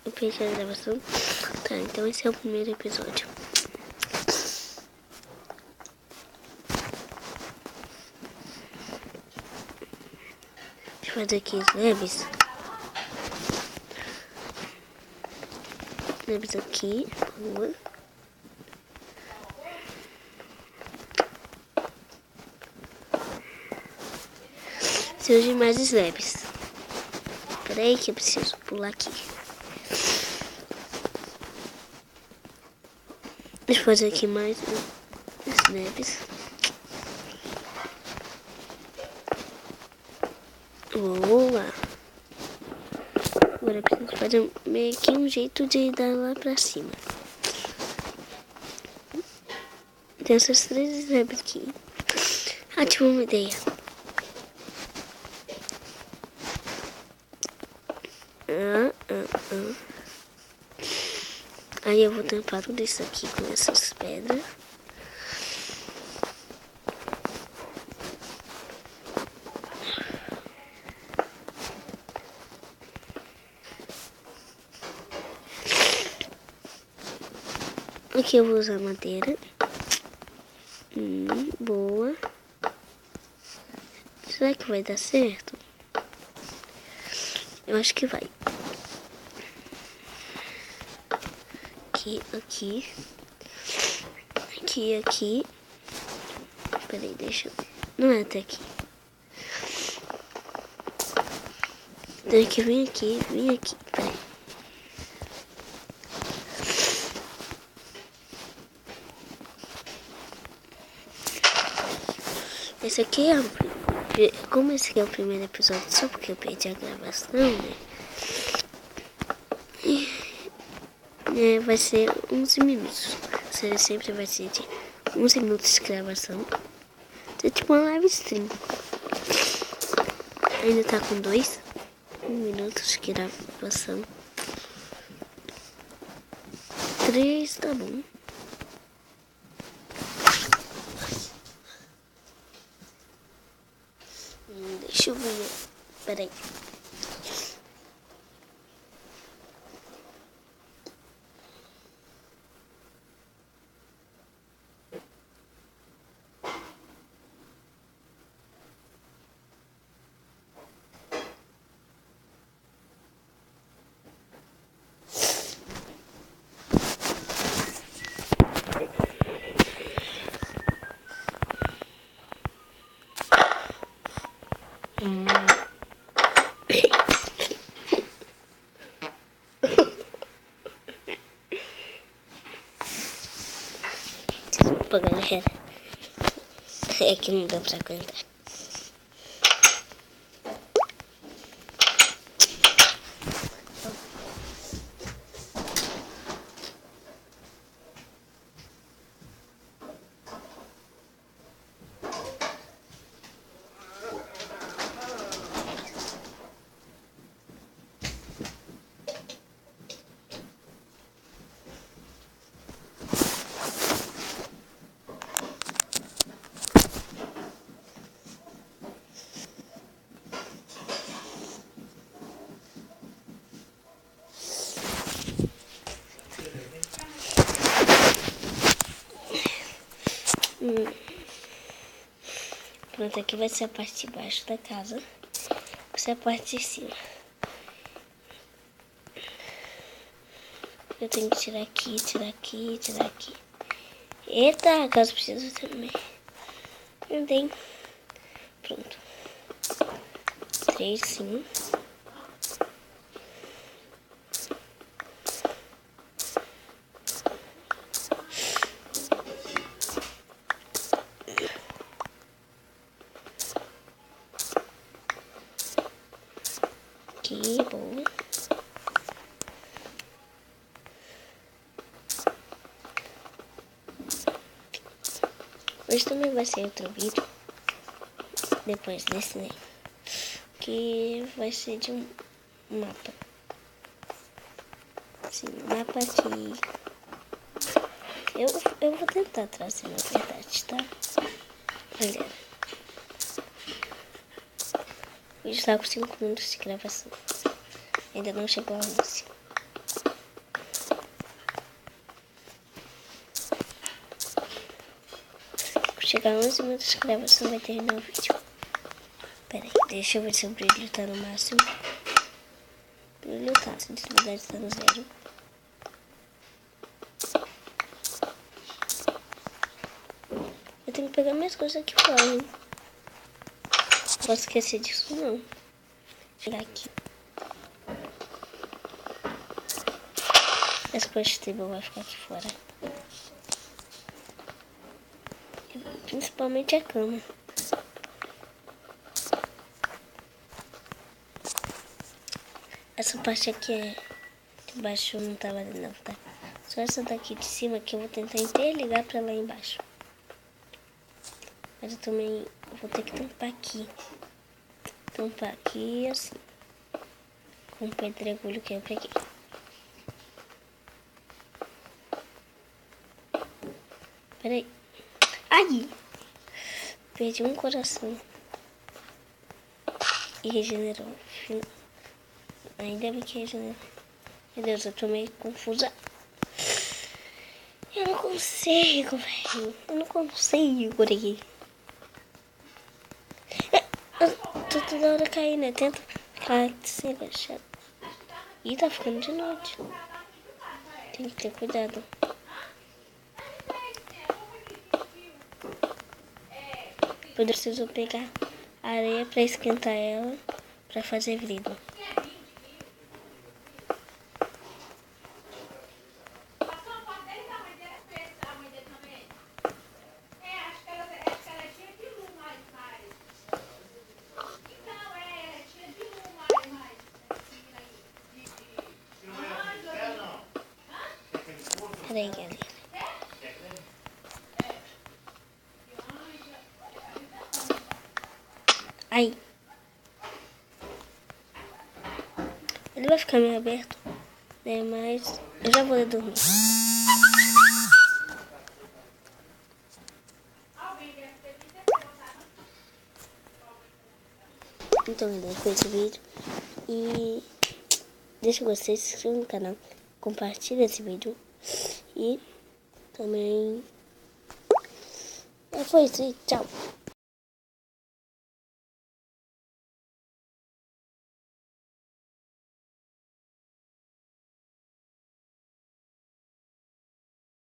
Eu perdi a gravação. Tá, então esse é o primeiro episódio. Deixa eu fazer aqui os leves. Leves aqui, boa. Preciso de mais slabs. Peraí que eu preciso pular aqui. Deixa eu fazer aqui mais slabs. Boa. Agora eu preciso fazer meio que um jeito de dar lá pra cima. Tem essas 3 slabs aqui. Ah, tive uma ideia. Aí eu vou tampar tudo isso aqui com essas pedras. Aqui eu vou usar madeira. Boa. Será que vai dar certo? Eu acho que vai. Aqui. Peraí, deixa eu ver. Não é até aqui. Tem que vir aqui. Peraí. Esse aqui é como esse aqui é o primeiro episódio, só porque eu perdi a gravação, né? Vai ser 11 minutos. Sempre vai ser de 11 minutos de gravação. É tipo uma live stream. Ainda tá com 2 minutos de gravação. 3, tá bom. Deixa eu ver. Peraí. Desculpa, galera. É que não deu pra aguentar. Pronto, aqui vai ser a parte de baixo da casa. Vai ser a parte de cima. Eu tenho que tirar aqui. Eita, a casa precisa também. Não tem. Pronto. 3, sim. Aqui, boa. Hoje também vai ser outro vídeo. Depois desse, né? Que vai ser de um mapa. Sim, mapa aqui. Eu vou tentar trazer, na verdade, tá? Olha. O vídeo está com 5 minutos de gravação. Ainda não chegou a música. chegar a 11 minutos de gravação, vai terminar o vídeo. Pera aí, deixa eu ver se o brilho tá no máximo. O brilho tá, a sensibilidade tá no 0. Eu tenho que pegar minhas coisas aqui fora, hein? Não posso esquecer disso, não. Vou pegar aqui. Essa coisa table vai ficar aqui fora. Principalmente a cama. Essa parte aqui é de baixo, não tá valendo não, tá? Só essa daqui de cima que eu vou tentar interligar pra lá embaixo. Mas eu também vou ter que tampar aqui. Tampar aqui assim. Com o pedregulho que eu peguei. Peraí. Ai! Perdi um coração. E regenerou. Ainda bem que regenerou. Meu Deus, eu tô meio confusa. Eu não consigo, velho. Eu não consigo por aqui. Eu tô toda hora caindo, né? Tenta ficar assim agachado. Ih, tá ficando de noite. Tem que ter cuidado. Eu preciso pegar areia pra esquentar ela, pra fazer vidro. Peraí, galera. Aí. Ele vai ficar meio aberto, né? Mas eu já vou dormir. Então, galera, foi esse vídeo. E deixa o gostei, se inscreva no canal, compartilha esse vídeo. E também foi isso, tchau.